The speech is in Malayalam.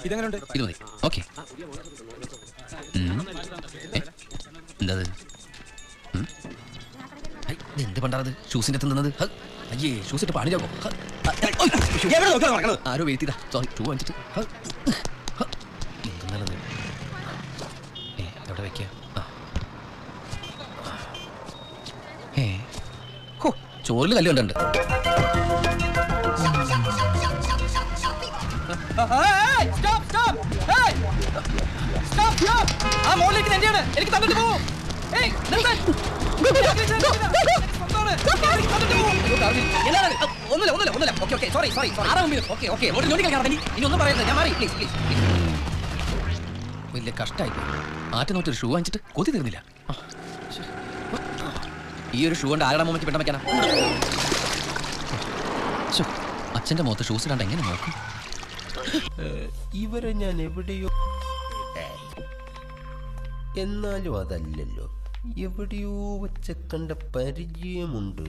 ഇതെങ്ങനെയുണ്ട്? ഇത് മതി. ഓക്കെ. എന്താ എന്ത് പണ്ടാറത്? ഷൂസിന്റെ തിന്നത്? അയ്യേ, ഷൂസ് ഇട്ട് പാണിലാക്കോ? ആരോ വെയിറ്റ് സോറി, ഷൂ വാങ്ങിച്ചിട്ട് എന്തെന്നാണത്? എവിടെ വെക്കുക? ചോറിൽ കല്ല് കണ്ടുണ്ട്. എനിക്ക് തന്നിട്ട് പോകും. വലിയ കഷ്ടായി. ആറ്റ നോറ്റൊരു ഷൂ വാങ്ങിച്ചിട്ട് കൊതി തീർന്നില്ല. ഈ ഒരു ഷൂ കൊണ്ട് ആരുടെ മുമ്പിൽ പെട്ടാൻ വെക്കാനാ? അച്ഛന്റെ മുഖത്ത് ഷൂസ് ഇടാണ്ട് എങ്ങനെ നോക്കും? ഇവരെ ഞാൻ എവിടെയോ, എന്നാലും അതല്ലല്ലോ, എവിടെയോ വെച്ച കണ്ട പരിചയമുണ്ട്.